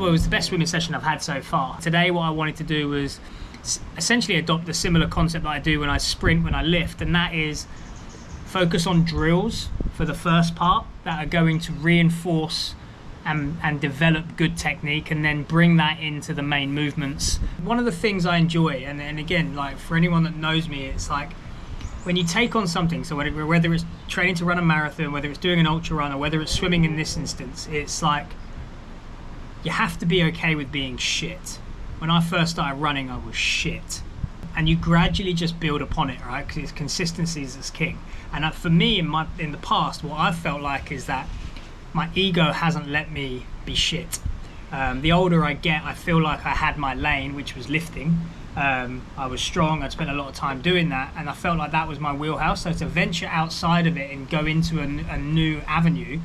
well, it was the best swimming session I've had so far. Today what I wanted to do was essentially adopt a similar concept that I do when I sprint, when I lift, and that is focus on drills for the first part that are going to reinforce and develop good technique, and then bring that into the main movements. One of the things I enjoy, and again, like for anyone that knows me, it's like when you take on something, so whether it's training to run a marathon, whether it's doing an ultra run, or whether it's swimming in this instance, it's like you have to be okay with being shit. When I first started running, I was shit. And you gradually just build upon it, right? Because consistency is king. And for me, in the past, what I've felt like is that my ego hasn't let me be shit. The older I get, I feel like I had my lane, which was lifting. I was strong, I'd spent a lot of time doing that, and I felt like that was my wheelhouse. So to venture outside of it and go into a new avenue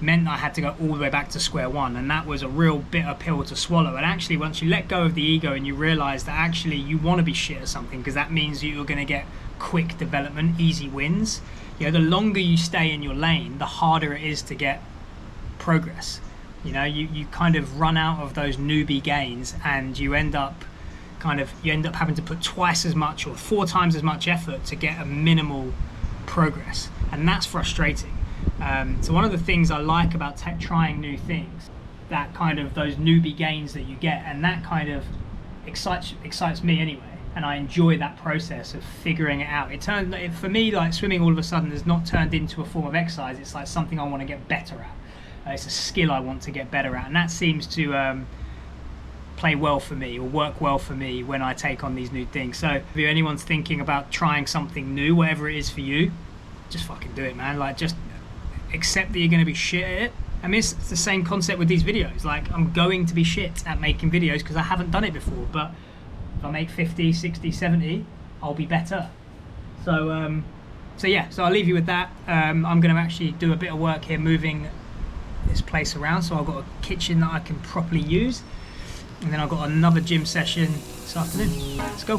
meant I had to go all the way back to square one, and that was a real bitter pill to swallow. And actually, once you let go of the ego and you realize that actually you want to be shit at something, because that means you're going to get quick development, easy wins. You know, the longer you stay in your lane, the harder it is to get progress. You know, you kind of run out of those newbie gains, and you end up having to put twice as much or 4 times as much effort to get a minimal progress, and that's frustrating. So one of the things I like about trying new things, that kind of those newbie gains that you get, and that kind of excites me anyway, and I enjoy that process of figuring it out. For me, like swimming all of a sudden has not turned into a form of exercise. It's like something I want to get better at. It's a skill I want to get better at, and that seems to play well for me, or work well for me when I take on these new things. So if anyone's thinking about trying something new, whatever it is for you, just fucking do it, man. Like, just accept that you're going to be shit at it. I mean, it's the same concept with these videos. Like, I'm going to be shit at making videos because I haven't done it before, but if I make 50, 60, 70, I'll be better. So yeah, so I'll leave you with that. I'm going to actually do a bit of work here moving this place around, so I've got a kitchen that I can properly use, and then I've got another gym session this afternoon. Let's go.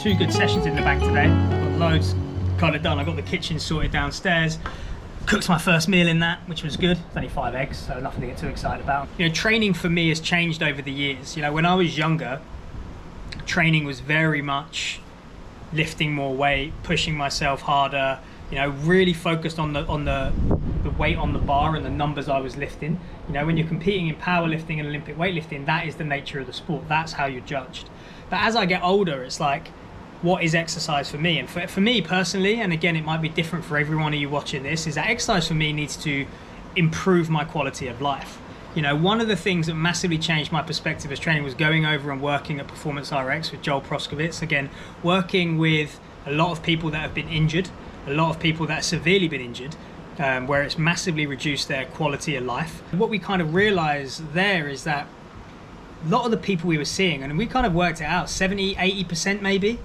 Two good sessions in the bank today. I've got loads kind of done. I got the kitchen sorted downstairs. Cooked my first meal in that, which was good. It's only 5 eggs, so nothing to get too excited about. You know, training for me has changed over the years. You know, when I was younger, training was very much lifting more weight, pushing myself harder. You know, really focused on the the weight on the bar and the numbers I was lifting. You know, when you're competing in powerlifting and Olympic weightlifting, that is the nature of the sport. That's how you're judged. But as I get older, it's like, what is exercise for me? And for me personally, and again, it might be different for every one of you watching this, is that exercise for me needs to improve my quality of life. You know, one of the things that massively changed my perspective as training was going over and working at Performance RX with Joel Proskowitz. Again, working with a lot of people that have been injured, a lot of people that have severely been injured, where it's massively reduced their quality of life. What we kind of realized there is that a lot of the people we were seeing, and we kind of worked it out, 70-80% maybe,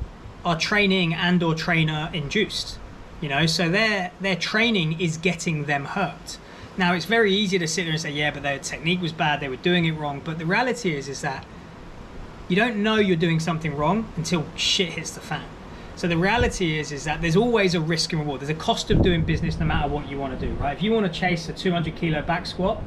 are training and or trainer induced. You know, so their training is getting them hurt. Now, it's very easy to sit there and say, yeah, but their technique was bad, they were doing it wrong. But the reality is that you don't know you're doing something wrong until shit hits the fan. So the reality is that there's always a risk and reward. There's a cost of doing business no matter what you want to do, right? If you want to chase a 200 kilo back squat,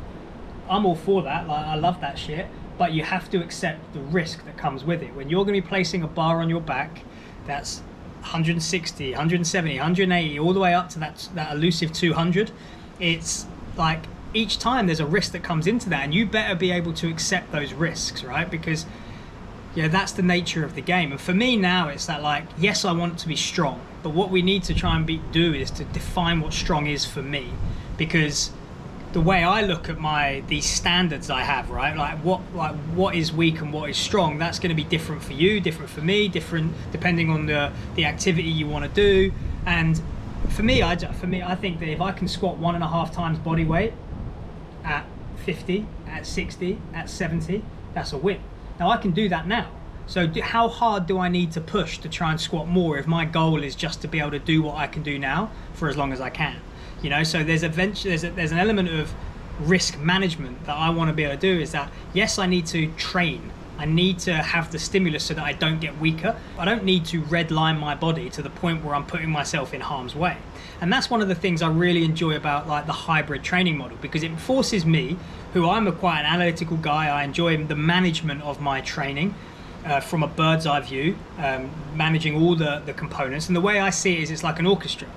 I'm all for that. Like, I love that shit. But you have to accept the risk that comes with it. When you're going to be placing a bar on your back that's 160, 170, 180, all the way up to that elusive 200, it's like each time there's a risk that comes into that, and you better be able to accept those risks, right? Because yeah, that's the nature of the game. And for me now, it's that, like, yes, I want to be strong, but what we need to try and do is to define what strong is for me. Because the way I look at these standards I have, right, like what is weak and what is strong, that's going to be different for you, different for me, different depending on the activity you want to do. And for me, I think that if I can squat 1.5 times body weight at 50, at 60, at 70, that's a win. Now I can do that now. So how hard do I need to push to try and squat more if my goal is just to be able to do what I can do now for as long as I can? You know, so there's an element of risk management that I want to be able to do, is that yes, I need to train. I need to have the stimulus so that I don't get weaker. I don't need to redline my body to the point where I'm putting myself in harm's way. And that's one of the things I really enjoy about like the hybrid training model, because it forces me, who I'm quite an analytical guy, I enjoy the management of my training from a bird's eye view, managing all the components. And the way I see it is it's like an orchestra.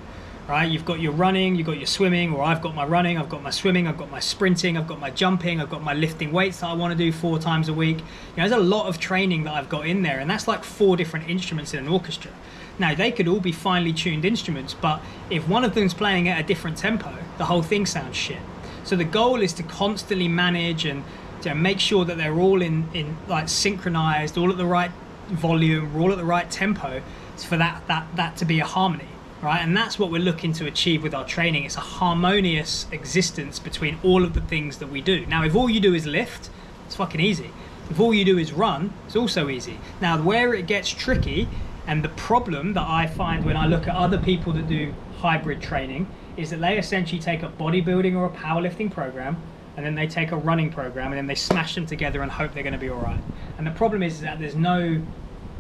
Right, you've got your running, you've got your swimming, or I've got my running, I've got my swimming, I've got my sprinting, I've got my jumping, I've got my lifting weights that I want to do 4 times a week. You know, there's a lot of training that I've got in there, and that's like 4 different instruments in an orchestra. Now, they could all be finely tuned instruments, but if one of them's playing at a different tempo, the whole thing sounds shit. So the goal is to constantly manage and to make sure that they're all in like synchronized, all at the right volume, all at the right tempo, for that to be a harmony. Right, and that's what we're looking to achieve with our training. It's a harmonious existence between all of the things that we do. Now, if all you do is lift, it's fucking easy. If all you do is run, it's also easy. Now, where it gets tricky, and the problem that I find when I look at other people that do hybrid training, is that they essentially take a bodybuilding or a powerlifting program, and then they take a running program, and then they smash them together and hope they're going to be all right. And the problem is that there's no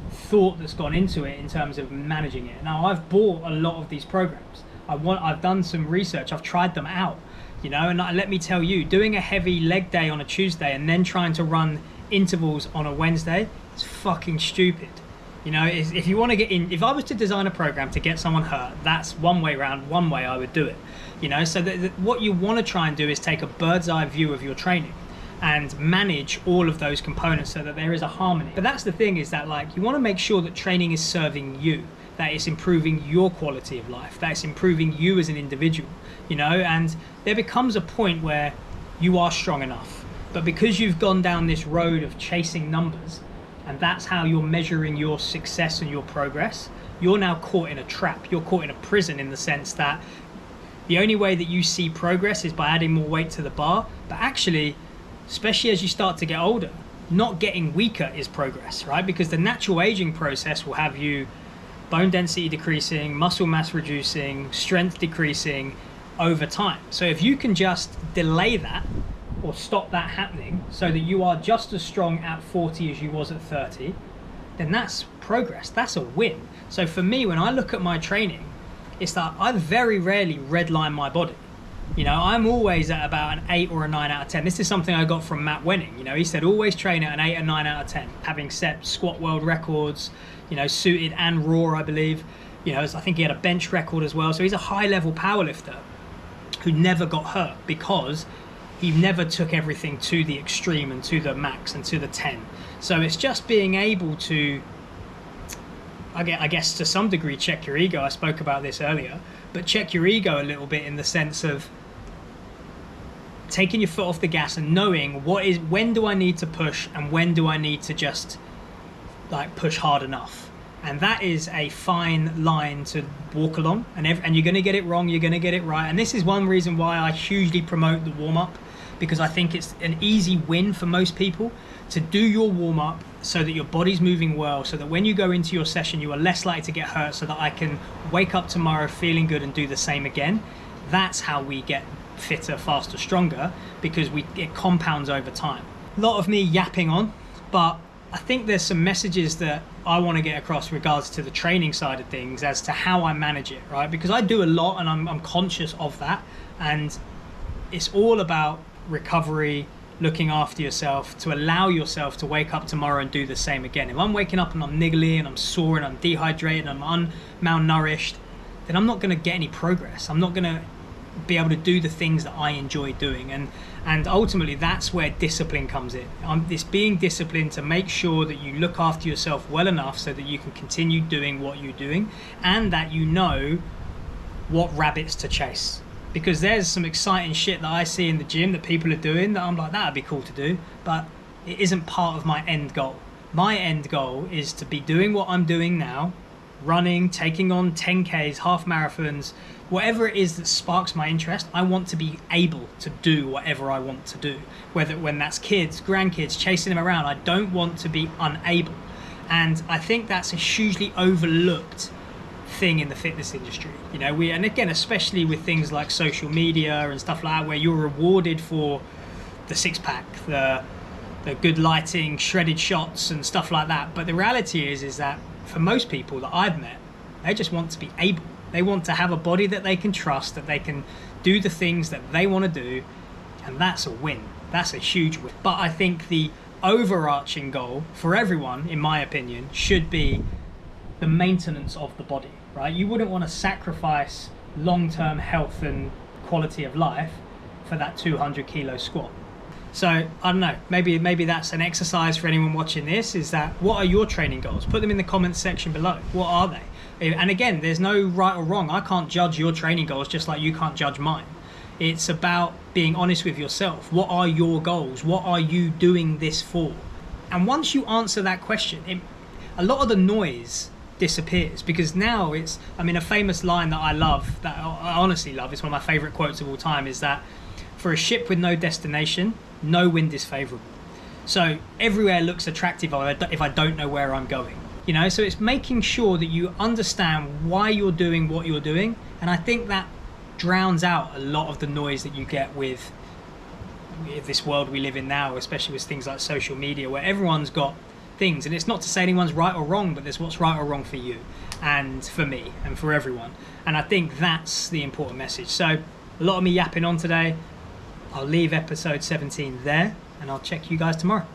thought that's gone into it in terms of managing it. Now, I've bought a lot of these programs. I've done some research. I've tried them out, you know, and let me tell you, doing a heavy leg day on a Tuesday and then trying to run intervals on a Wednesday, it's fucking stupid. You know, if you want to get in, if I was to design a program to get someone hurt, that's one way around, one way I would do it. You know, so what you want to try and do is take a bird's eye view of your training and manage all of those components so that there is a harmony. But that's the thing, is that like you want to make sure that training is serving you, that it's improving your quality of life, that it's improving you as an individual, you know. And there becomes a point where you are strong enough, but because you've gone down this road of chasing numbers, and that's how you're measuring your success and your progress, you're now caught in a trap. You're caught in a prison, in the sense that the only way that you see progress is by adding more weight to the bar. But actually, especially as you start to get older, not getting weaker is progress, right? Because the natural aging process will have you bone density decreasing, muscle mass reducing, strength decreasing over time. So if you can just delay that or stop that happening so that you are just as strong at 40 as you was at 30, then that's progress, that's a win. So for me, when I look at my training, it's that I very rarely redline my body. You know, I'm always at about an 8 or a 9 out of 10. This is something I got from Matt Wenning. You know, he said always train at an 8 or 9 out of 10, having set squat world records, you know, suited and raw, I believe. You know, I think he had a bench record as well. So he's a high level power lifter. who never got hurt because he never took everything to the extreme and to the max and to the 10. So it's just being able to, I guess to some degree, check your ego. I spoke about this earlier, but check your ego a little bit in the sense of taking your foot off the gas and knowing when do I need to push and when do I need to just like push hard enough. And that is a fine line to walk along, and you're going to get it wrong, you're going to get it right. And this is one reason why I hugely promote the warm-up, because I think it's an easy win for most people to do your warm-up so that your body's moving well, so that when you go into your session you are less likely to get hurt, so that I can wake up tomorrow feeling good and do the same again. That's how we get fitter, faster, stronger, because it compounds over time. A lot of me yapping on, but I think there's some messages that I want to get across regards to the training side of things as to how I manage it, right? Because I do a lot and I'm conscious of that, and it's all about recovery, looking after yourself, to allow yourself to wake up tomorrow and do the same again. If I'm waking up and I'm niggly and I'm sore and I'm dehydrated and I'm malnourished, then I'm not going to get any progress. I'm not going to be able to do the things that I enjoy doing, and ultimately that's where discipline comes in. It's being disciplined to make sure that you look after yourself well enough so that you can continue doing what you're doing, and that you know what rabbits to chase. Because there's some exciting shit that I see in the gym that people are doing that I'm like, that'd be cool to do, but it isn't part of my end goal. My end goal is to be doing what I'm doing now, running, taking on 10Ks, half marathons, whatever it is that sparks my interest. I want to be able to do whatever I want to do, when that's kids, grandkids, chasing them around. I don't want to be unable. And I think that's a hugely overlooked thing in the fitness industry. You know, and again, especially with things like social media and stuff like that, where you're rewarded for the six-pack, the good lighting, shredded shots and stuff like that. But the reality is that for most people that I've met, they just want to be able. They want to have a body that they can trust, that they can do the things that they want to do, and that's a win. That's a huge win. But I think the overarching goal for everyone, in my opinion, should be the maintenance of the body, right? You wouldn't want to sacrifice long-term health and quality of life for that 200 kilo squat. So I don't know, maybe that's an exercise for anyone watching this, is that what are your training goals? Put them in the comments section below. What are they? And again, there's no right or wrong. I can't judge your training goals just like you can't judge mine. It's about being honest with yourself. What are your goals? What are you doing this for? And once you answer that question, a lot of the noise disappears, because now a famous line that I love, that I honestly love, it's one of my favorite quotes of all time, is that for a ship with no destination, no wind is favorable. So everywhere looks attractive if I don't know where I'm going. You know, so it's making sure that you understand why you're doing what you're doing, and I think that drowns out a lot of the noise that you get with this world we live in now, especially with things like social media, where everyone's got things, and it's not to say anyone's right or wrong, but there's what's right or wrong for you and for me and for everyone. And I think that's the important message. So a lot of me yapping on today. I'll leave episode 17 there, and I'll check you guys tomorrow.